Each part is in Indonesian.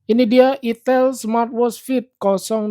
Ini dia Itel Smartwatch Fit 025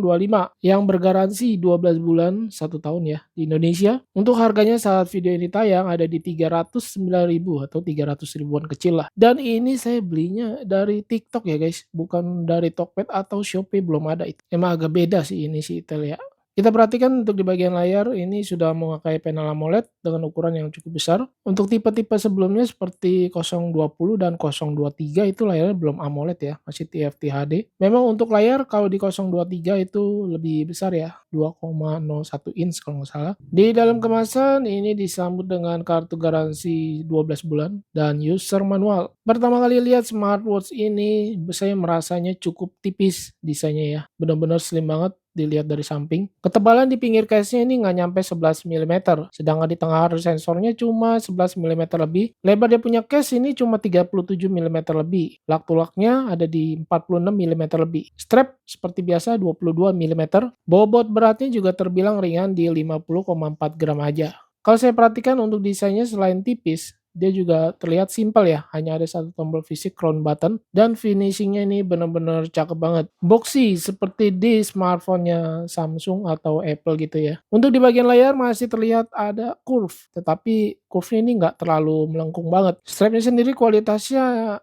yang bergaransi 12 bulan 1 tahun ya di Indonesia. Untuk harganya saat video ini tayang ada di 309.000 atau 300 ribuan kecil lah. Dan ini saya belinya dari TikTok ya guys, bukan dari Tokped atau Shopee, belum ada itu. Emang agak beda sih ini si Itel ya. Kita perhatikan untuk di bagian layar ini sudah memakai panel AMOLED dengan ukuran yang cukup besar. Untuk tipe-tipe sebelumnya seperti 020 dan 023 itu layarnya belum AMOLED ya, masih TFT HD. Memang untuk layar kalau di 023 itu lebih besar ya, 2,01 inch kalau nggak salah. Di dalam kemasan ini disambut dengan kartu garansi 12 bulan dan user manual. Pertama kali lihat smartwatch ini saya merasanya cukup tipis desainnya ya, benar-benar slim banget dilihat dari samping. Ketebalan di pinggir case-nya ini nggak nyampe 11 mm, sedangkan di tengah sensornya cuma 11 mm lebih. Lebar dia punya case ini cuma 37 mm lebih. Lak-tulaknya ada di 46 mm lebih. Strap seperti biasa 22 mm. Bobot beratnya juga terbilang ringan di 50,4 gram aja. Kalau saya perhatikan untuk desainnya selain tipis, dia juga terlihat simpel ya, hanya ada satu tombol fisik crown button dan finishingnya ini benar-benar cakep banget. Boxy seperti di smartphone-nya Samsung atau Apple gitu ya. Untuk di bagian layar masih terlihat ada curve, tetapi curve-nya ini nggak terlalu melengkung banget. Strapnya sendiri kualitasnya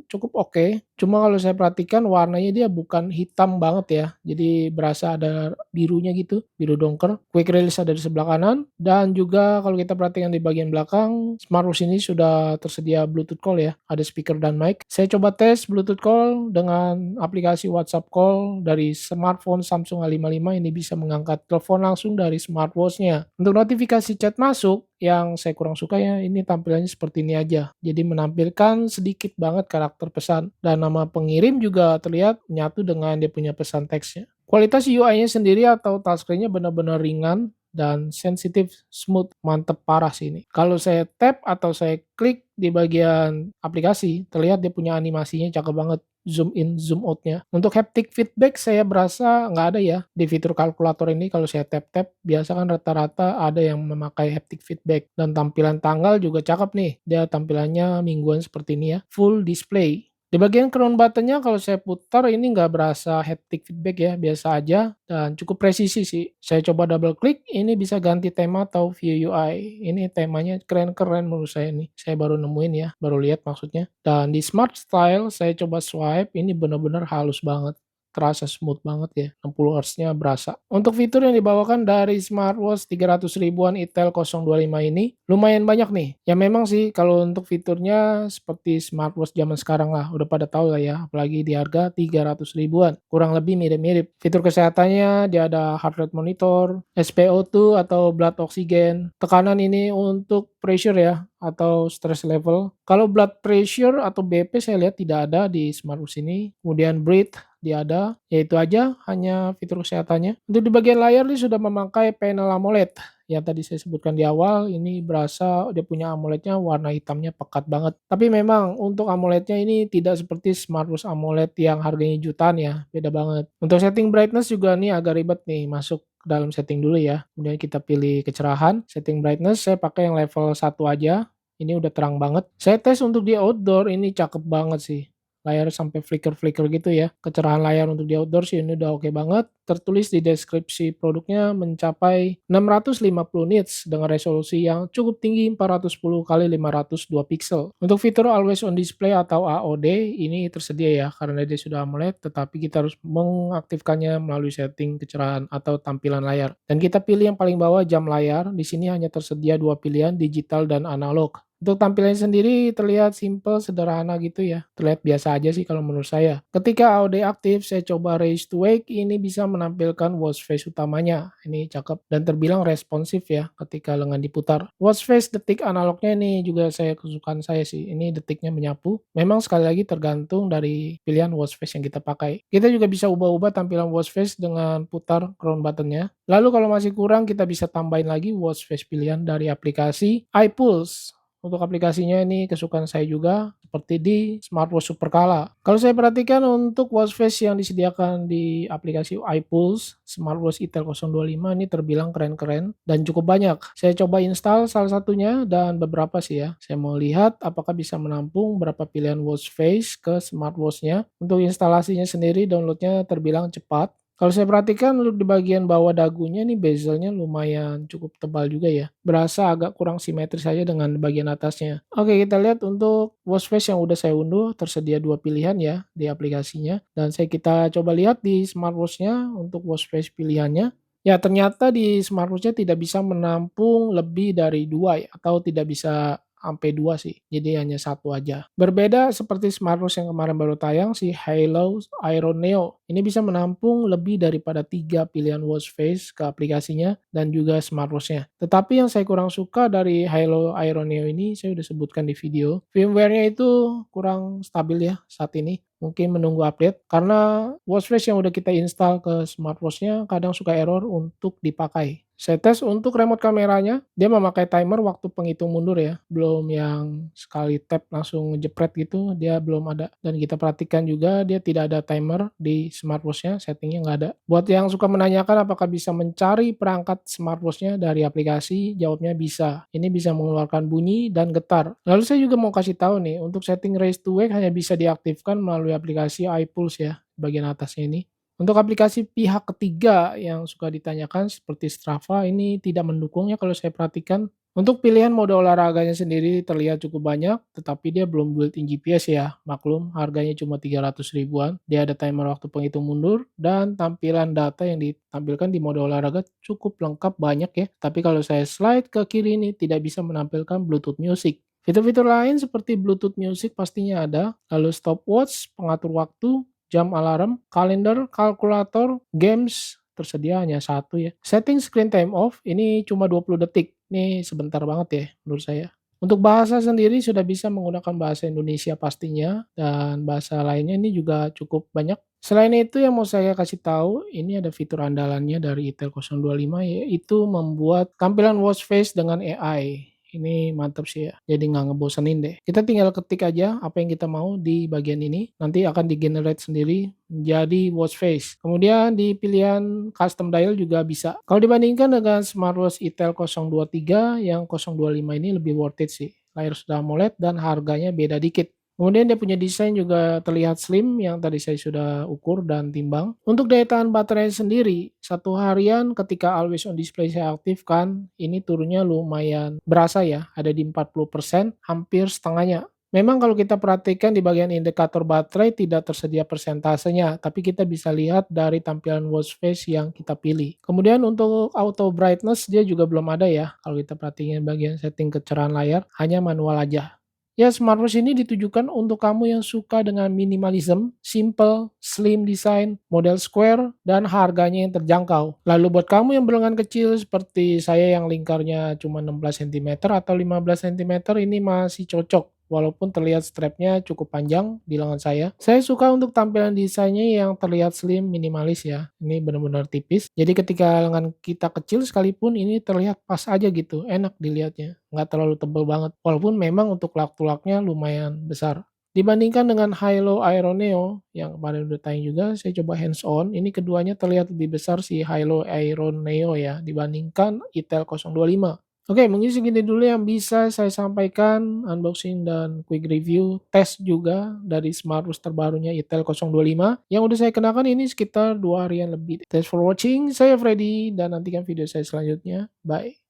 cukup oke. Cuma kalau saya perhatikan warnanya dia bukan hitam banget ya, jadi berasa ada birunya gitu, biru dongker. Quick release ada di sebelah kanan, dan juga kalau kita perhatikan di bagian belakang, smartwatch ini sudah tersedia Bluetooth call ya, ada speaker dan mic. Saya coba tes Bluetooth call dengan aplikasi WhatsApp call dari smartphone Samsung A55, ini bisa mengangkat telepon langsung dari smartwatch-nya. Untuk notifikasi chat masuk, yang saya kurang suka ya, ini tampilannya seperti ini aja. Jadi menampilkan sedikit banget karakter pesan, dan nama pengirim juga terlihat menyatu dengan dia punya pesan teksnya. Kualitas UI-nya sendiri atau touchscreen-nya benar-benar ringan dan sensitif, smooth, mantep parah sih ini. Kalau saya tap atau saya klik di bagian aplikasi, terlihat dia punya animasinya cakep banget. Zoom in, zoom out-nya. Untuk haptic feedback saya berasa nggak ada ya di fitur kalkulator ini. Kalau saya tap-tap, biasa kan rata-rata ada yang memakai haptic feedback. Dan tampilan tanggal juga cakep nih. Dia tampilannya mingguan seperti ini ya. Full display. Di bagian crown button-nya kalau saya putar ini nggak berasa haptic feedback ya, biasa aja dan cukup presisi sih. Saya coba double klik, ini bisa ganti tema atau view UI. Ini temanya keren-keren menurut saya nih. Saya baru nemuin ya, baru lihat maksudnya. Dan di Smart Style saya coba swipe, ini benar-benar halus banget. Terasa smooth banget ya, 60 Hz-nya berasa. Untuk fitur yang dibawakan dari smartwatch 300 ribuan Itel 025 ini, lumayan banyak nih. Ya memang sih kalau untuk fiturnya seperti smartwatch zaman sekarang lah, udah pada tahu lah ya, apalagi di harga 300 ribuan. Kurang lebih mirip-mirip. Fitur kesehatannya dia ada heart rate monitor, SpO2 atau blood oxygen. Tekanan ini untuk pressure ya atau stress level. Kalau blood pressure atau BP saya lihat tidak ada di smartwatch ini. Kemudian breathe dia ada, yaitu aja hanya fitur kesehatannya. Untuk di bagian layar ini sudah memakai panel AMOLED. Yang tadi saya sebutkan di awal, ini berasa dia punya AMOLED-nya warna hitamnya pekat banget. Tapi memang untuk AMOLED-nya ini tidak seperti smartwatch AMOLED yang harganya jutaan ya, beda banget. Untuk setting brightness juga nih agak ribet nih, masuk dalam setting dulu ya. Kemudian kita pilih kecerahan, setting brightness saya pakai yang level 1 aja. Ini udah terang banget. Saya tes untuk di outdoor ini cakep banget sih. Layar sampai flicker-flicker gitu ya. Kecerahan layar untuk di outdoor sih ini udah oke banget. Tertulis di deskripsi produknya mencapai 650 nits dengan resolusi yang cukup tinggi 410 kali 502 pixel. Untuk fitur Always On Display atau AOD ini tersedia ya karena dia sudah AMOLED, tetapi kita harus mengaktifkannya melalui setting kecerahan atau tampilan layar. Dan kita pilih yang paling bawah jam layar. Di sini hanya tersedia dua pilihan, digital dan analog. Untuk tampilannya sendiri terlihat simple, sederhana gitu ya. Terlihat biasa aja sih kalau menurut saya. Ketika AOD aktif, saya coba raise to wake, ini bisa menampilkan watch face utamanya. Ini cakep dan terbilang responsif ya ketika lengan diputar. Watch face detik analognya ini juga saya kesukaan saya sih. Ini detiknya menyapu. Memang sekali lagi tergantung dari pilihan watch face yang kita pakai. Kita juga bisa ubah-ubah tampilan watch face dengan putar crown buttonnya. Lalu kalau masih kurang kita bisa tambahin lagi watch face pilihan dari aplikasi iPulse. Untuk aplikasinya ini kesukaan saya juga, seperti di smartwatch Superkala. Kalau saya perhatikan untuk watch face yang disediakan di aplikasi iPulse, smartwatch Itel 025 ini terbilang keren-keren dan cukup banyak. Saya coba install salah satunya dan beberapa sih ya. Saya mau lihat apakah bisa menampung berapa pilihan watch face ke smartwatch-nya. Untuk instalasinya sendiri downloadnya terbilang cepat. Kalau saya perhatikan untuk di bagian bawah dagunya nih bezelnya lumayan cukup tebal juga ya. Berasa agak kurang simetris saja dengan bagian atasnya. Oke, kita lihat untuk watch face yang udah saya unduh tersedia dua pilihan ya di aplikasinya. Dan kita coba lihat di smartwatch-nya untuk watch face pilihannya. Ya, ternyata di smartwatch-nya tidak bisa menampung lebih dari dua ya, atau tidak bisa sampai 2 sih, jadi hanya satu aja. Berbeda seperti smartwatch yang kemarin baru tayang, si Halo Iron Neo. Ini bisa menampung lebih daripada 3 pilihan watch face ke aplikasinya dan juga smartwatch-nya. Tetapi yang saya kurang suka dari Halo Iron Neo ini, saya udah sebutkan di video, firmware-nya itu kurang stabil ya saat ini. Mungkin menunggu update, karena watch face yang udah kita install ke smartwatch-nya kadang suka error untuk dipakai. Saya tes untuk remote kameranya, dia memakai timer waktu penghitung mundur ya, belum yang sekali tap langsung jepret gitu, dia belum ada. Dan kita perhatikan juga dia tidak ada timer di smartwatch-nya, settingnya nggak ada. Buat yang suka menanyakan apakah bisa mencari perangkat smartwatch-nya dari aplikasi, jawabnya bisa. Ini bisa mengeluarkan bunyi dan getar. Lalu saya juga mau kasih tahu nih, untuk setting raise to wake hanya bisa diaktifkan melalui aplikasi iPulse ya, bagian atasnya ini. Untuk aplikasi pihak ketiga yang suka ditanyakan seperti Strava ini tidak mendukungnya kalau saya perhatikan. Untuk pilihan mode olahraganya sendiri terlihat cukup banyak, tetapi dia belum built-in GPS ya. Maklum, harganya cuma 300 ribuan. Dia ada timer waktu penghitung mundur, dan tampilan data yang ditampilkan di mode olahraga cukup lengkap banyak ya. Tapi kalau saya slide ke kiri ini tidak bisa menampilkan Bluetooth Music. Fitur-fitur lain seperti Bluetooth Music pastinya ada, lalu stopwatch, pengatur waktu, jam alarm, kalender, kalkulator, games, tersedia hanya satu ya. Setting screen time off, ini cuma 20 detik. Ini sebentar banget ya menurut saya. Untuk bahasa sendiri sudah bisa menggunakan bahasa Indonesia pastinya, dan bahasa lainnya ini juga cukup banyak. Selain itu yang mau saya kasih tahu, ini ada fitur andalannya dari Itel 025 yaitu membuat tampilan watch face dengan AI. Ini mantap sih ya, jadi nggak ngebosenin deh. Kita tinggal ketik aja apa yang kita mau di bagian ini, nanti akan di-generate sendiri menjadi watch face. Kemudian di pilihan custom dial juga bisa. Kalau dibandingkan dengan smartwatch Itel 023, yang 025 ini lebih worth it sih. Layar sudah AMOLED dan harganya beda dikit. Kemudian dia punya desain juga terlihat slim yang tadi saya sudah ukur dan timbang. Untuk daya tahan baterai sendiri, satu harian ketika always on display saya aktifkan, ini turunnya lumayan berasa ya, ada di 40%, hampir setengahnya. Memang kalau kita perhatikan di bagian indikator baterai tidak tersedia persentasenya, tapi kita bisa lihat dari tampilan watch face yang kita pilih. Kemudian untuk auto brightness dia juga belum ada ya, kalau kita perhatikan bagian setting kecerahan layar, hanya manual aja. Ya, smartwatch ini ditujukan untuk kamu yang suka dengan minimalism, simple, slim design, model square, dan harganya yang terjangkau. Lalu buat kamu yang berlengan kecil seperti saya yang lingkarnya cuma 16 cm atau 15 cm, ini masih cocok. Walaupun terlihat strapnya cukup panjang di lengan saya. Saya suka untuk tampilan desainnya yang terlihat slim, minimalis ya. Ini benar-benar tipis. Jadi ketika lengan kita kecil sekalipun ini terlihat pas aja gitu. Enak dilihatnya. Nggak terlalu tebal banget. Walaupun memang untuk lak-tulaknya lumayan besar. Dibandingkan dengan Halo Iron Neo yang kemarin udah tayang juga, saya coba hands on. Ini keduanya terlihat lebih besar si Halo Iron Neo ya dibandingkan Itel 025. Oke, mungkin segini dulu yang bisa saya sampaikan, unboxing dan quick review, tes juga dari smartwatch terbarunya Itel 025. Yang udah saya kenakan ini sekitar 2 harian lebih. Thanks for watching, saya Freddy, dan nantikan video saya selanjutnya. Bye.